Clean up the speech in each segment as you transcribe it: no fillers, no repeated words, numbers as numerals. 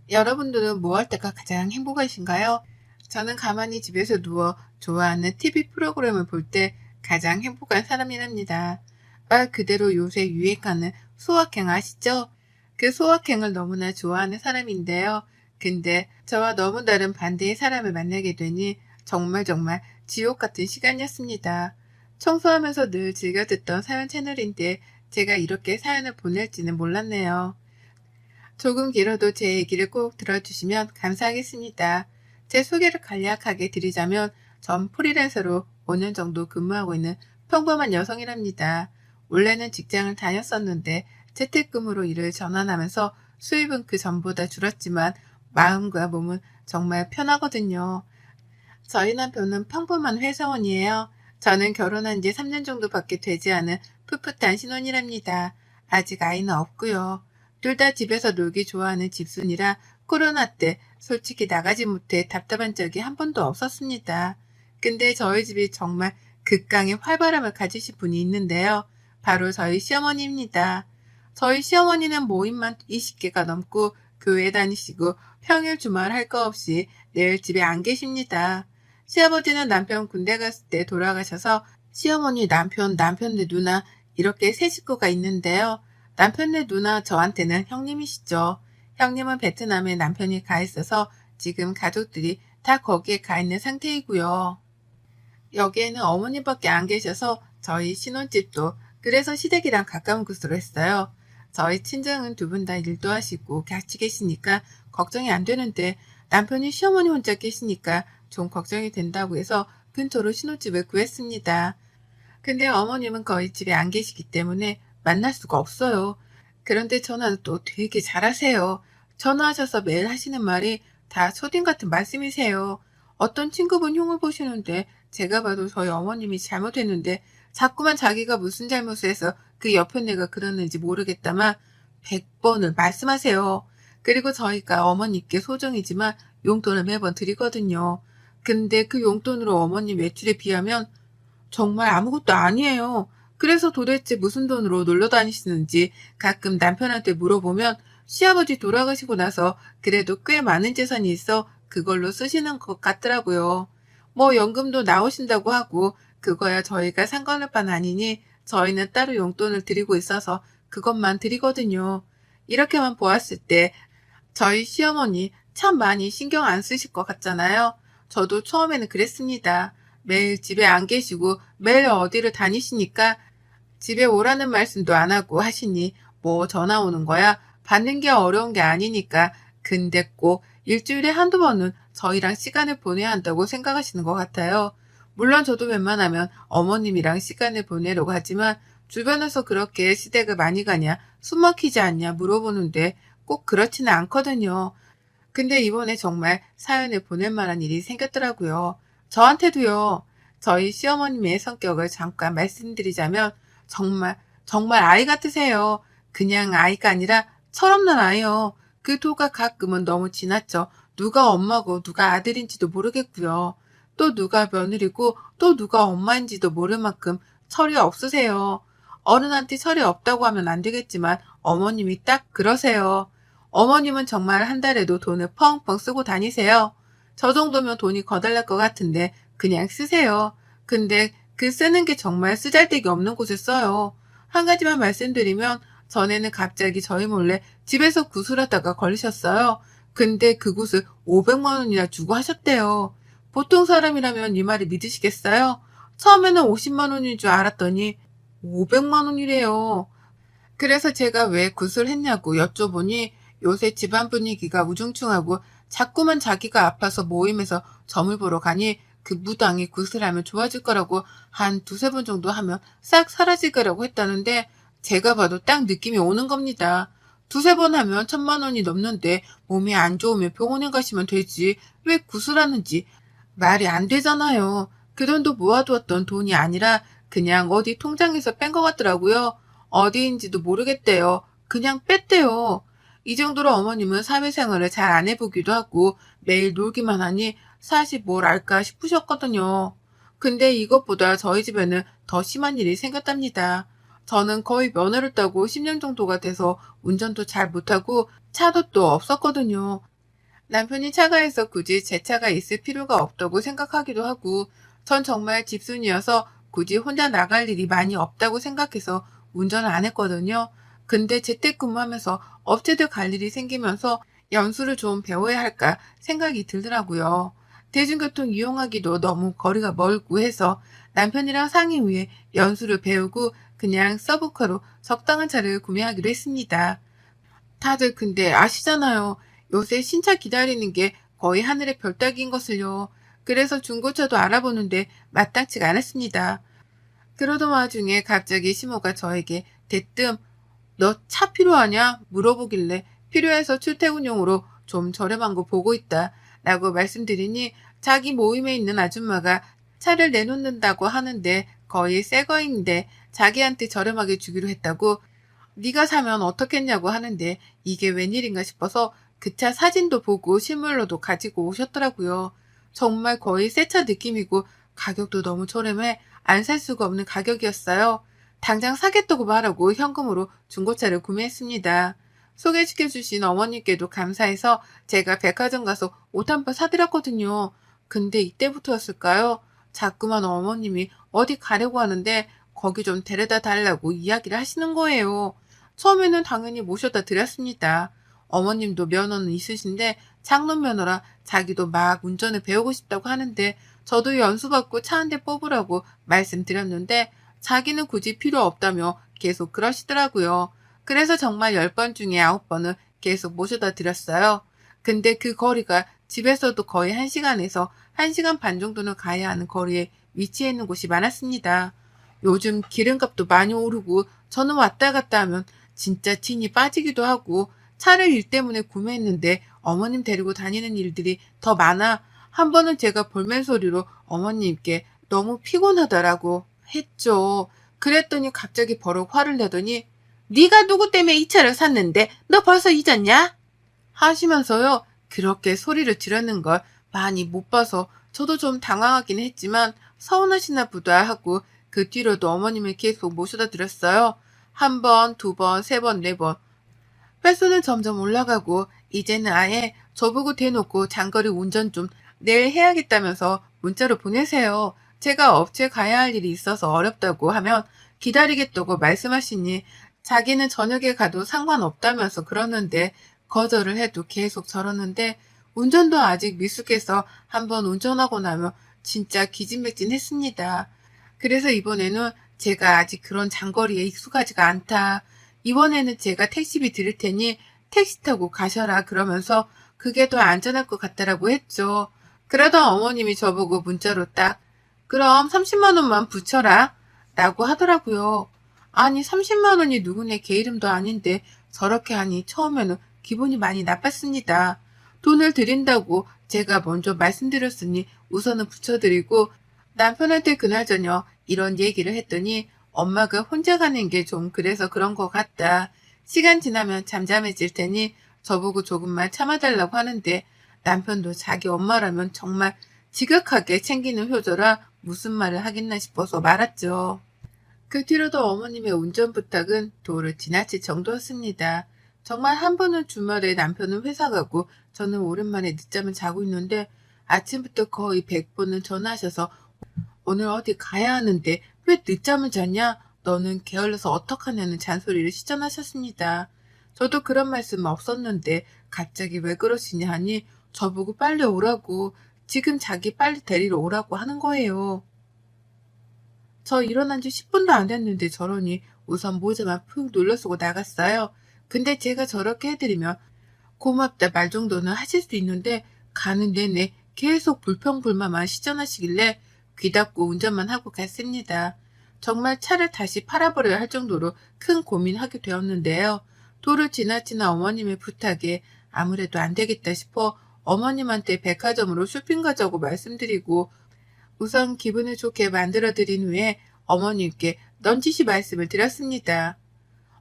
여러분들은 뭐 할 때가 가장 행복하신가요? 저는 가만히 집에서 누워 좋아하는 TV 프로그램을 볼 때 가장 행복한 사람이랍니다. 말 그대로 요새 유행하는 소확행 아시죠? 그 소확행을 너무나 좋아하는 사람인데요. 근데 저와 너무 다른 반대의 사람을 만나게 되니 정말 지옥 같은 시간이었습니다. 청소하면서 늘 즐겨 듣던 사연 채널인데 제가 이렇게 사연을 보낼지는 몰랐네요. 조금 길어도 제 얘기를 꼭 들어주시면 감사하겠습니다. 제 소개를 간략하게 드리자면 전 프리랜서로 5년 정도 근무하고 있는 평범한 여성이랍니다. 원래는 직장을 다녔었는데 재택근무로 일을 전환하면서 수입은 그 전보다 줄었지만 마음과 몸은 정말 편하거든요. 저희 남편은 평범한 회사원이에요. 저는 결혼한 지 3년 정도밖에 되지 않은 풋풋한 신혼이랍니다. 아직 아이는 없고요. 둘 다 집에서 놀기 좋아하는 집순이라 코로나 때 솔직히 나가지 못해 답답한 적이 한 번도 없었습니다. 근데 저희 집이 정말 극강의 활바람을 가지신 분이 있는데요. 바로 저희 시어머니입니다. 저희 시어머니는 모임만 20개가 넘고 교회 다니시고 평일 주말 할 거 없이 늘 집에 안 계십니다. 시아버지는 남편 군대 갔을 때 돌아가셔서 시어머니 남편네 누나 이렇게 세 식구가 있는데요. 남편네 누나 저한테는 형님이시죠. 형님은 베트남에 남편이 가 있어서 지금 가족들이 다 거기에 가 있는 상태이고요. 여기에는 어머님밖에 안 계셔서 저희 신혼집도 그래서 시댁이랑 가까운 곳으로 했어요. 저희 친정은 두 분 다 일도 하시고 같이 계시니까 걱정이 안 되는데 남편이 시어머니 혼자 계시니까 좀 걱정이 된다고 해서 근처로 신혼집을 구했습니다. 근데 어머님은 거의 집에 안 계시기 때문에 만날 수가 없어요. 그런데 전화는 또 되게 잘하세요. 전화하셔서 매일 하시는 말이 다 초딩 같은 말씀이세요. 어떤 친구분 흉을 보시는데 제가 봐도 저희 어머님이 잘못했는데 자꾸만 자기가 무슨 잘못을 해서 그 옆에 내가 그러는지 모르겠다만 100번을 말씀하세요. 그리고 저희가 어머니께 소정이지만 용돈을 매번 드리거든요. 근데 그 용돈으로 어머님 외출에 비하면 정말 아무것도 아니에요. 그래서 도대체 무슨 돈으로 놀러 다니시는지 가끔 남편한테 물어보면 시아버지 돌아가시고 나서 그래도 꽤 많은 재산이 있어 그걸로 쓰시는 것 같더라고요. 뭐 연금도 나오신다고 하고 그거야 저희가 상관할 바는 아니니 저희는 따로 용돈을 드리고 있어서 그것만 드리거든요. 이렇게만 보았을 때 저희 시어머니 참 많이 신경 안 쓰실 것 같잖아요. 저도 처음에는 그랬습니다. 매일 집에 안 계시고 매일 어디를 다니시니까 집에 오라는 말씀도 안 하고 하시니 뭐 전화 오는 거야 받는 게 어려운 게 아니니까 근데 꼭 일주일에 한두 번은 저희랑 시간을 보내야 한다고 생각하시는 것 같아요. 물론 저도 웬만하면 어머님이랑 시간을 보내려고 하지만 주변에서 그렇게 시댁을 많이 가냐 숨 막히지 않냐 물어보는데 꼭 그렇지는 않거든요. 근데 이번에 정말 사연을 보낼 만한 일이 생겼더라고요. 저한테도요. 저희 시어머님의 성격을 잠깐 말씀드리자면 정말 아이 같으세요. 그냥 아이가 아니라 철없는 아이요. 그 도가 가끔은 너무 지났죠. 누가 엄마고 누가 아들인지도 모르겠고요. 또 누가 며느리고 또 누가 엄마인지도 모를 만큼 철이 없으세요. 어른한테 철이 없다고 하면 안 되겠지만 어머님이 딱 그러세요. 어머님은 정말 한 달에도 돈을 펑펑 쓰고 다니세요. 저 정도면 돈이 거달날 것 같은데 그냥 쓰세요. 근데 그 쓰는 게 정말 쓰잘데기 없는 곳에 써요. 한 가지만 말씀드리면 전에는 갑자기 저희 몰래 집에서 구슬하다가 걸리셨어요. 근데 그 굿을 500만 원이나 주고 하셨대요. 보통 사람이라면 이 말이 믿으시겠어요? 처음에는 50만 원인 줄 알았더니 500만 원이래요. 그래서 제가 왜 굿을 했냐고 여쭤보니 요새 집안 분위기가 우중충하고 자꾸만 자기가 아파서 모임에서 점을 보러 가니 그 무당이 굿을 하면 좋아질 거라고 한 두세 번 정도 하면 싹 사라질 거라고 했다는데 제가 봐도 딱 느낌이 오는 겁니다. 두세 번 하면 1,000만 원이 넘는데 몸이 안 좋으면 병원에 가시면 되지 왜 굿을 하는지 말이 안 되잖아요. 그 돈도 모아두었던 돈이 아니라 그냥 어디 통장에서 뺀 것 같더라고요. 어디인지도 모르겠대요. 그냥 뺐대요. 이 정도로 어머님은 사회생활을 잘 안 해보기도 하고 매일 놀기만 하니 사실 뭘 알까 싶으셨거든요. 근데 이것보다 저희 집에는 더 심한 일이 생겼답니다. 저는 거의 면허를 따고 10년 정도가 돼서 운전도 잘 못하고 차도 또 없었거든요. 남편이 차가해서 굳이 제 차가 있을 필요가 없다고 생각하기도 하고, 전 정말 집순이어서 굳이 혼자 나갈 일이 많이 없다고 생각해서 운전을 안 했거든요. 근데 재택근무하면서 업체들 갈 일이 생기면서 연수를 좀 배워야 할까 생각이 들더라고요. 대중교통 이용하기도 너무 거리가 멀고 해서 남편이랑 상의 후에 연수를 배우고 그냥 서브카로 적당한 차를 구매하기로 했습니다. 다들 근데 아시잖아요. 요새 신차 기다리는 게 거의 하늘의 별 따기인 것을요. 그래서 중고차도 알아보는데 마땅치가 않았습니다. 그러던 와중에 갑자기 시모가 저에게 대뜸 너 차 필요하냐? 물어보길래 필요해서 출퇴근용으로 좀 저렴한 거 보고 있다 라고 말씀드리니 자기 모임에 있는 아줌마가 차를 내놓는다고 하는데 거의 새 거인데 자기한테 저렴하게 주기로 했다고 네가 사면 어떻겠냐고 하는데 이게 웬일인가 싶어서 그 차 사진도 보고 실물로도 가지고 오셨더라고요. 정말 거의 새 차 느낌이고 가격도 너무 저렴해 안 살 수가 없는 가격이었어요. 당장 사겠다고 말하고 현금으로 중고차를 구매했습니다. 소개시켜주신 어머님께도 감사해서 제가 백화점 가서 옷 한 벌 사드렸거든요. 근데 이때부터였을까요? 자꾸만 어머님이 어디 가려고 하는데 거기 좀 데려다 달라고 이야기를 하시는 거예요. 처음에는 당연히 모셔다 드렸습니다. 어머님도 면허는 있으신데 장롱 면허라 자기도 막 운전을 배우고 싶다고 하는데 저도 연수받고 차 한 대 뽑으라고 말씀드렸는데 자기는 굳이 필요 없다며 계속 그러시더라고요. 그래서 정말 10번 중에 9번은 계속 모셔다 드렸어요. 근데 그 거리가 집에서도 거의 1시간에서 1시간 반 정도는 가야 하는 거리에 위치해 있는 곳이 많았습니다. 요즘 기름값도 많이 오르고 저는 왔다 갔다 하면 진짜 진이 빠지기도 하고 차를 일 때문에 구매했는데 어머님 데리고 다니는 일들이 더 많아 한 번은 제가 볼멘 소리로 어머님께 너무 피곤하다라고 했죠. 그랬더니 갑자기 버럭 화를 내더니 네가 누구 때문에 이 차를 샀는데 너 벌써 잊었냐? 하시면서요. 그렇게 소리를 지르는 걸 많이 못 봐서 저도 좀 당황하긴 했지만 서운하시나 보다 하고 그 뒤로도 어머님을 계속 모셔다 드렸어요. 한 번, 두 번, 세 번, 네 번. 횟수는 점점 올라가고 이제는 아예 저보고 대놓고 장거리 운전 좀 내일 해야겠다면서 문자로 보내세요. 제가 업체 가야 할 일이 있어서 어렵다고 하면 기다리겠다고 말씀하시니 자기는 저녁에 가도 상관없다면서 그러는데 거절을 해도 계속 저러는데 운전도 아직 미숙해서 한번 운전하고 나면 진짜 기진맥진했습니다. 그래서 이번에는 제가 아직 그런 장거리에 익숙하지가 않다. 이번에는 제가 택시비 드릴 테니 택시 타고 가셔라 그러면서 그게 더 안전할 것 같다라고 했죠. 그러던 어머님이 저보고 문자로 딱 그럼 30만 원만 붙여라 라고 하더라고요. 아니 30만 원이 누구네 개 이름도 아닌데 저렇게 하니 처음에는 기분이 많이 나빴습니다. 돈을 드린다고 제가 먼저 말씀드렸으니 우선은 붙여드리고 남편한테 그날 저녁 이런 얘기를 했더니 엄마가 혼자 가는 게 좀 그래서 그런 것 같다. 시간 지나면 잠잠해질 테니 저보고 조금만 참아달라고 하는데 남편도 자기 엄마라면 정말 지극하게 챙기는 효조라 무슨 말을 하겠나 싶어서 말았죠. 그 뒤로도 어머님의 운전 부탁은 도를 지나칠 정도였습니다. 정말 한 번은 주말에 남편은 회사 가고 저는 오랜만에 늦잠을 자고 있는데 아침부터 거의 100번은 전화하셔서 오늘 어디 가야 하는데 왜 늦잠을 잤냐? 너는 게을러서 어떡하냐는 잔소리를 시전하셨습니다. 저도 그런 말씀 없었는데 갑자기 왜 그러시냐 하니 저보고 빨리 오라고 지금 자기 빨리 데리러 오라고 하는 거예요. 저 일어난 지 10분도 안 됐는데 저러니 우선 모자만 푹 눌러쓰고 나갔어요. 근데 제가 저렇게 해드리면 고맙다 말 정도는 하실 수 있는데 가는 내내 계속 불평불만만 시전하시길래 귀 닫고 운전만 하고 갔습니다. 정말 차를 다시 팔아버려야 할 정도로 큰 고민하게 되었는데요. 도를 지나치는 어머님의 부탁에 아무래도 안 되겠다 싶어 어머님한테 백화점으로 쇼핑 가자고 말씀드리고 우선 기분을 좋게 만들어드린 후에 어머님께 넌지시 말씀을 드렸습니다.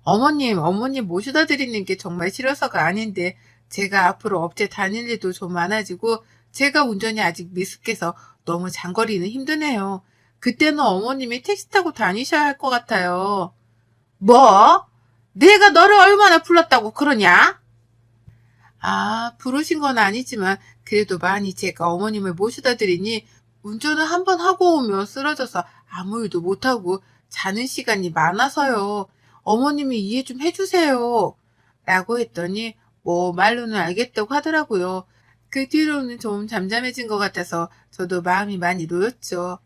어머님 모셔다 드리는 게 정말 싫어서가 아닌데 제가 앞으로 업체 다닐 일도 좀 많아지고 제가 운전이 아직 미숙해서 너무 장거리는 힘드네요. 그때는 어머님이 택시 타고 다니셔야 할 것 같아요. 뭐? 내가 너를 얼마나 불렀다고 그러냐? 아, 부르신 건 아니지만 그래도 많이 제가 어머님을 모셔다 드리니 운전을 한 번 하고 오면 쓰러져서 아무 일도 못하고 자는 시간이 많아서요. 어머님이 이해 좀 해주세요. 라고 했더니 뭐 말로는 알겠다고 하더라고요. 그 뒤로는 좀 잠잠해진 것 같아서 저도 마음이 많이 놓였죠.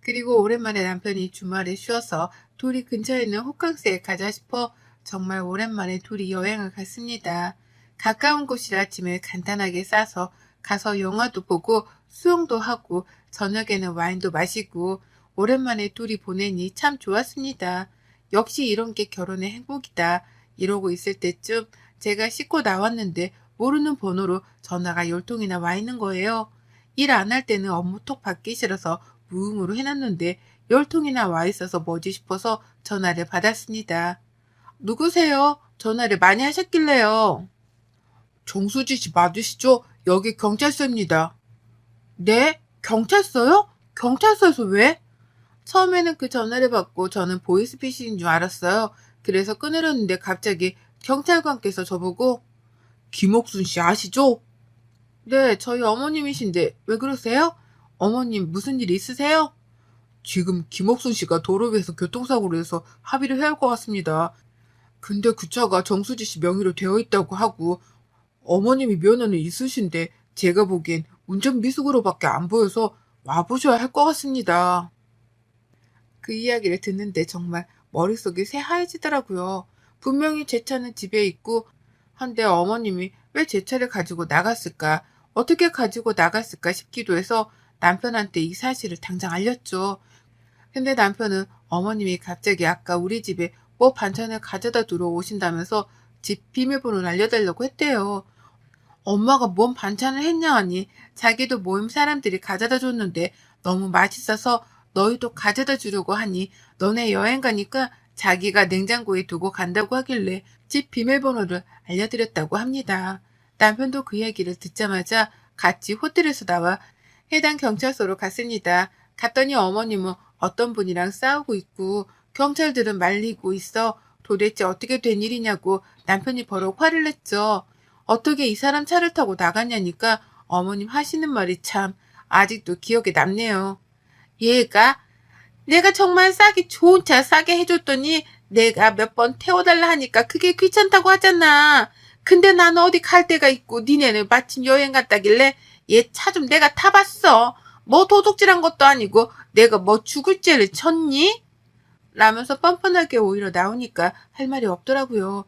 그리고 오랜만에 남편이 주말에 쉬어서 둘이 근처에 있는 호캉스에 가자 싶어 정말 오랜만에 둘이 여행을 갔습니다. 가까운 곳이라 짐을 간단하게 싸서 가서 영화도 보고 수영도 하고 저녁에는 와인도 마시고 오랜만에 둘이 보내니 참 좋았습니다. 역시 이런 게 결혼의 행복이다. 이러고 있을 때쯤 제가 씻고 나왔는데 모르는 번호로 전화가 10통이나 와 있는 거예요. 일 안 할 때는 업무 톡 받기 싫어서 무음으로 해놨는데 10통이나 와 있어서 뭐지 싶어서 전화를 받았습니다. 누구세요? 전화를 많이 하셨길래요. 정수지 씨 맞으시죠? 여기 경찰서입니다. 네? 경찰서요? 경찰서에서 왜? 처음에는 그 전화를 받고 저는 보이스피싱인 줄 알았어요. 그래서 끊으려는데 갑자기 경찰관께서 저보고 김옥순 씨 아시죠? 네, 저희 어머님이신데 왜 그러세요? 어머님 무슨 일 있으세요? 지금 김옥순 씨가 도로 위에서 교통사고를 해서 합의를 해야 할 것 같습니다. 근데 그 차가 정수지 씨 명의로 되어 있다고 하고 어머님이 면허는 있으신데 제가 보기엔 운전 미숙으로밖에 안 보여서 와보셔야 할 것 같습니다. 그 이야기를 듣는데 정말 머릿속이 새하얘지더라고요. 분명히 제 차는 집에 있고 한데 어머님이 왜 제 차를 가지고 나갔을까? 어떻게 가지고 나갔을까 싶기도 해서 남편한테 이 사실을 당장 알렸죠. 근데 남편은 어머님이 갑자기 아까 우리 집에 뭐 반찬을 가져다 두러 오신다면서 집 비밀번호를 알려달라고 했대요. 엄마가 뭔 반찬을 했냐 하니 자기도 모임 사람들이 가져다 줬는데 너무 맛있어서 너희도 가져다 주려고 하니 너네 여행 가니까 자기가 냉장고에 두고 간다고 하길래 집 비밀번호를 알려드렸다고 합니다. 남편도 그 얘기를 듣자마자 같이 호텔에서 나와 해당 경찰서로 갔습니다. 갔더니 어머님은 어떤 분이랑 싸우고 있고 경찰들은 말리고 있어 도대체 어떻게 된 일이냐고 남편이 버럭 화를 냈죠. 어떻게 이 사람 차를 타고 나갔냐니까 어머님 하시는 말이 참 아직도 기억에 남네요. 얘가 내가 정말 싸게 좋은 차 싸게 해줬더니 내가 몇 번 태워달라 하니까 그게 귀찮다고 하잖아. 근데 난 어디 갈 데가 있고 니네는 마침 여행 갔다길래 얘 차 좀 내가 타봤어. 뭐 도둑질한 것도 아니고 내가 뭐 죽을 죄를 쳤니? 라면서 뻔뻔하게 오히려 나오니까 할 말이 없더라고요.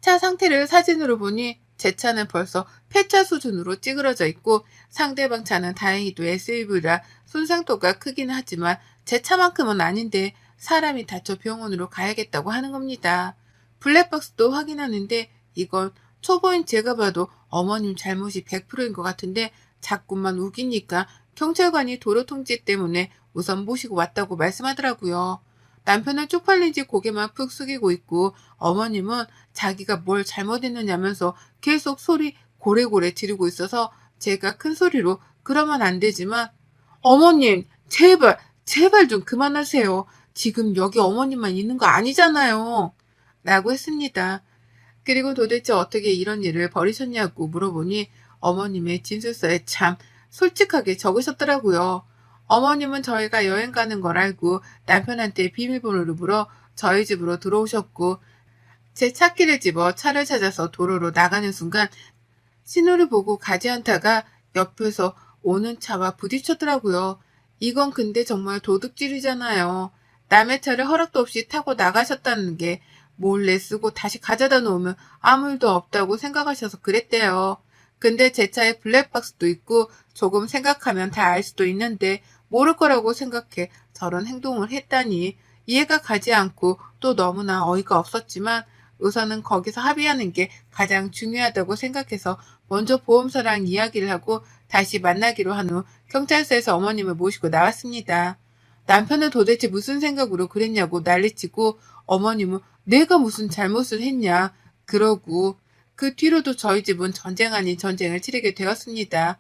차 상태를 사진으로 보니 제 차는 벌써 폐차 수준으로 찌그러져 있고 상대방 차는 다행히도 SUV라 손상도가 크긴 하지만 제 차만큼은 아닌데 사람이 다쳐 병원으로 가야겠다고 하는 겁니다. 블랙박스도 확인하는데 이건 초보인 제가 봐도 어머님 잘못이 100%인 것 같은데 자꾸만 우기니까 경찰관이 도로 통제 때문에 우선 모시고 왔다고 말씀하더라고요. 남편은 쪽팔린지 고개만 푹 숙이고 있고 어머님은 자기가 뭘 잘못했느냐면서 계속 소리 고래고래 지르고 있어서 제가 큰 소리로 그러면 안 되지만 어머님 제발 제발 좀 그만하세요. 지금 여기 어머님만 있는 거 아니잖아요. 라고 했습니다. 그리고 도대체 어떻게 이런 일을 벌이셨냐고 물어보니 어머님의 진술서에 참 솔직하게 적으셨더라고요. 어머님은 저희가 여행 가는 걸 알고 남편한테 비밀번호를 물어 저희 집으로 들어오셨고 제 차키를 집어 차를 찾아서 도로로 나가는 순간 신호를 보고 가지 않다가 옆에서 오는 차와 부딪혔더라고요. 이건 근데 정말 도둑질이잖아요. 남의 차를 허락도 없이 타고 나가셨다는 게 몰래 쓰고 다시 가져다 놓으면 아무 일도 없다고 생각하셔서 그랬대요. 근데 제 차에 블랙박스도 있고 조금 생각하면 다 알 수도 있는데 모를 거라고 생각해 저런 행동을 했다니 이해가 가지 않고 또 너무나 어이가 없었지만 우선은 거기서 합의하는 게 가장 중요하다고 생각해서 먼저 보험사랑 이야기를 하고 다시 만나기로 한 후 경찰서에서 어머님을 모시고 나왔습니다. 남편은 도대체 무슨 생각으로 그랬냐고 난리치고 어머님은 내가 무슨 잘못을 했냐 그러고 그 뒤로도 저희 집은 전쟁 아닌 전쟁을 치르게 되었습니다.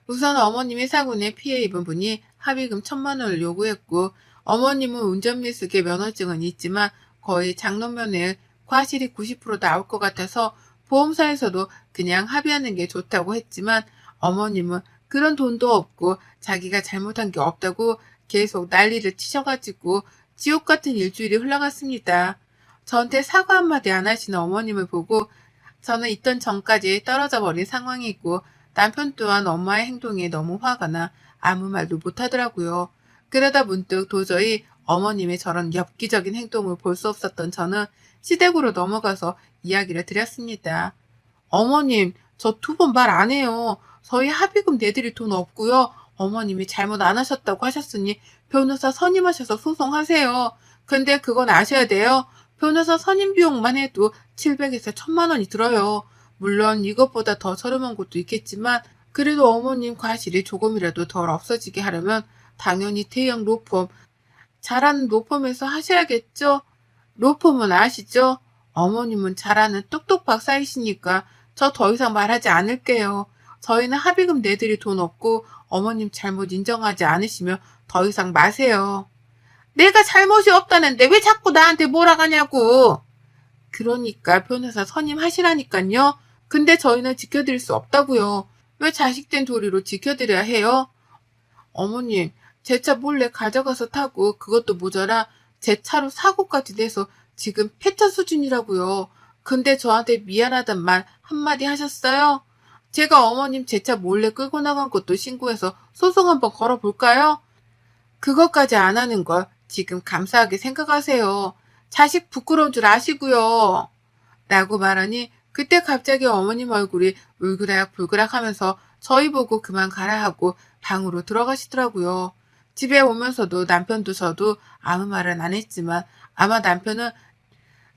우선 어머님이 사고내 피해 입은 분이 합의금 1,000만 원을 요구했고 어머님은 운전미숙의 면허증은 있지만 거의 장롱면허에 과실이 90% 나올 것 같아서 보험사에서도 그냥 합의하는 게 좋다고 했지만 어머님은 그런 돈도 없고 자기가 잘못한 게 없다고 계속 난리를 치셔가지고 지옥 같은 일주일이 흘러갔습니다. 저한테 사과 한마디 안 하시는 어머님을 보고 저는 있던 전까지 떨어져 버린 상황이고 남편 또한 엄마의 행동에 너무 화가 나 아무 말도 못하더라고요. 그러다 문득 도저히 어머님의 저런 엽기적인 행동을 볼 수 없었던 저는 시댁으로 넘어가서 이야기를 드렸습니다. 어머님, 저 두 번 말 안 해요. 저희 합의금 내드릴 돈 없고요. 어머님이 잘못 안 하셨다고 하셨으니 변호사 선임하셔서 소송하세요. 근데 그건 아셔야 돼요. 변호사 선임 비용만 해도 700에서 1000만 원이 들어요. 물론 이것보다 더 저렴한 곳도 있겠지만 그래도 어머님 과실이 조금이라도 덜 없어지게 하려면 당연히 대형 로펌, 잘하는 로펌에서 하셔야겠죠? 로펌은 아시죠? 어머님은 잘하는 똑똑 박사이시니까 저 더 이상 말하지 않을게요. 저희는 합의금 내드릴 돈 없고 어머님 잘못 인정하지 않으시면 더 이상 마세요. 내가 잘못이 없다는데 왜 자꾸 나한테 몰아가냐고. 그러니까 변호사 선임하시라니까요. 근데 저희는 지켜드릴 수 없다고요. 왜 자식된 도리로 지켜드려야 해요? 어머님, 제 차 몰래 가져가서 타고 그것도 모자라 제 차로 사고까지 내서 지금 폐차 수준이라고요. 근데 저한테 미안하단 말 한마디 하셨어요? 제가 어머님 제 차 몰래 끌고 나간 것도 신고해서 소송 한번 걸어볼까요? 그것까지 안 하는 걸 지금 감사하게 생각하세요. 자식 부끄러운 줄 아시고요. 라고 말하니 그때 갑자기 어머님 얼굴이 울그락불그락 하면서 저희 보고 그만 가라 하고 방으로 들어가시더라고요. 집에 오면서도 남편도 저도 아무 말은 안 했지만 아마 남편은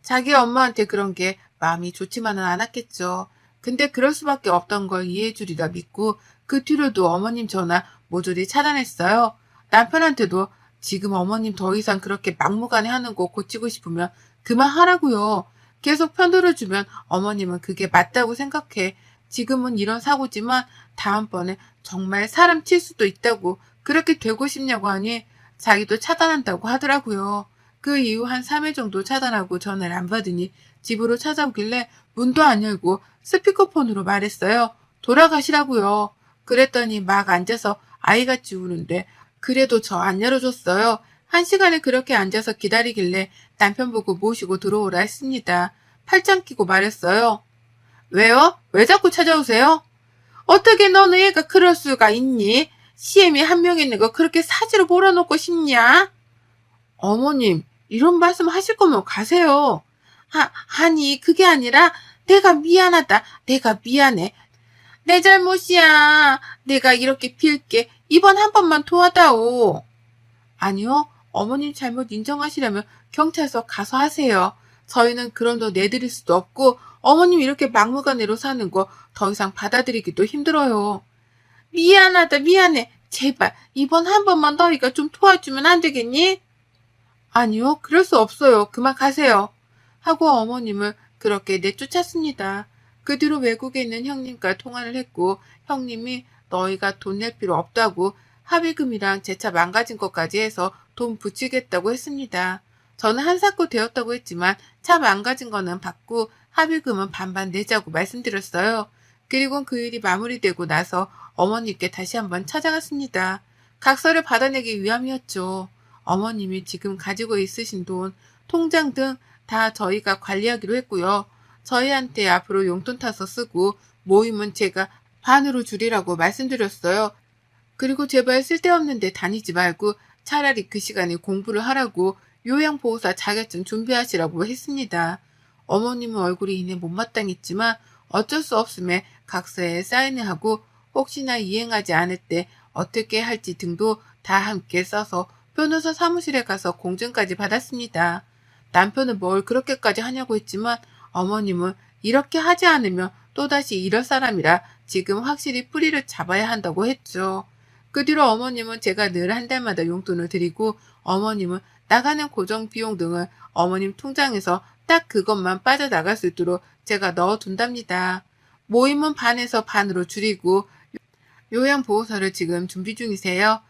자기 엄마한테 그런 게 마음이 좋지만은 않았겠죠. 근데 그럴 수밖에 없던 걸 이해해 주리라 믿고 그 뒤로도 어머님 전화 모조리 차단했어요. 남편한테도 지금 어머님 더 이상 그렇게 막무가내 하는 거 고치고 싶으면 그만하라고요. 계속 편들어주면 어머님은 그게 맞다고 생각해. 지금은 이런 사고지만 다음번에 정말 사람 칠 수도 있다고 그렇게 되고 싶냐고 하니 자기도 차단한다고 하더라고요. 그 이후 한 3일 정도 차단하고 전화를 안 받으니 집으로 찾아오길래 문도 안 열고 스피커폰으로 말했어요. 돌아가시라고요. 그랬더니 막 앉아서 아이같이 우는데 그래도 저 안 열어줬어요. 1시간을 그렇게 앉아서 기다리길래 남편 보고 모시고 들어오라 했습니다. 팔짱 끼고 말했어요. 왜요? 왜 자꾸 찾아오세요? 어떻게 너는 얘가 그럴 수가 있니? CM이 한 명 있는 거 그렇게 사지로 몰아놓고 싶냐? 어머님, 이런 말씀 하실 거면 가세요. 아니, 그게 아니라 내가 미안하다. 내가 미안해. 내 잘못이야. 내가 이렇게 빌게. 이번 한 번만 도와다오. 아니요. 어머님 잘못 인정하시려면 경찰서 가서 하세요. 저희는 그런 돈 내드릴 수도 없고 어머님 이렇게 막무가내로 사는 거 더 이상 받아들이기도 힘들어요. 미안하다 미안해. 제발 이번 한 번만 너희가 좀 도와주면 안 되겠니? 아니요. 그럴 수 없어요. 그만 가세요. 하고 어머님을 그렇게 내쫓았습니다. 그 뒤로 외국에 있는 형님과 통화를 했고 형님이 너희가 돈 낼 필요 없다고 합의금이랑 제 차 망가진 것까지 해서 돈 붙이겠다고 했습니다. 저는 한사코 되었다고 했지만 차 망가진 거는 받고 합의금은 반반 내자고 말씀드렸어요. 그리고 그 일이 마무리되고 나서 어머님께 다시 한번 찾아갔습니다. 각서를 받아내기 위함이었죠. 어머님이 지금 가지고 있으신 돈, 통장 등 다 저희가 관리하기로 했고요. 저희한테 앞으로 용돈 타서 쓰고 모임은 제가 반으로 줄이라고 말씀드렸어요. 그리고 제발 쓸데없는 데 다니지 말고 차라리 그 시간에 공부를 하라고 요양보호사 자격증 준비하시라고 했습니다. 어머님은 얼굴이 이내 못마땅했지만 어쩔 수 없음에 각서에 사인을 하고 혹시나 이행하지 않을 때 어떻게 할지 등도 다 함께 써서 변호사 사무실에 가서 공증까지 받았습니다. 남편은 뭘 그렇게까지 하냐고 했지만 어머님은 이렇게 하지 않으면 또다시 이럴 사람이라 지금 확실히 뿌리를 잡아야 한다고 했죠. 그 뒤로 어머님은 제가 늘 한 달마다 용돈을 드리고 어머님은 나가는 고정 비용 등을 어머님 통장에서 딱 그것만 빠져나갈 수 있도록 제가 넣어둔답니다. 모임은 반에서 반으로 줄이고 요양보호사를 지금 준비 중이세요.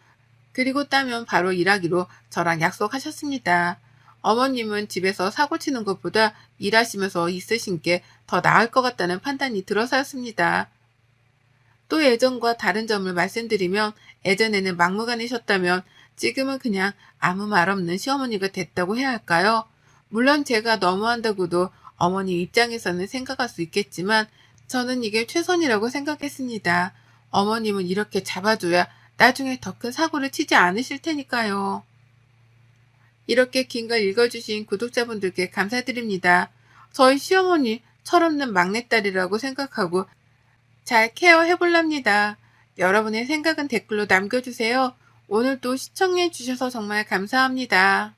그리고 따면 바로 일하기로 저랑 약속하셨습니다. 어머님은 집에서 사고 치는 것보다 일하시면서 있으신 게 더 나을 것 같다는 판단이 들어서였습니다. 또 예전과 다른 점을 말씀드리면 예전에는 막무가내셨다면 지금은 그냥 아무 말 없는 시어머니가 됐다고 해야 할까요? 물론 제가 너무한다고도 어머니 입장에서는 생각할 수 있겠지만 저는 이게 최선이라고 생각했습니다. 어머님은 이렇게 잡아줘야 나중에 더 큰 사고를 치지 않으실 테니까요. 이렇게 긴 걸 읽어주신 구독자분들께 감사드립니다. 저희 시어머니 철없는 막내딸이라고 생각하고 잘 케어해볼랍니다. 여러분의 생각은 댓글로 남겨주세요. 오늘도 시청해주셔서 정말 감사합니다.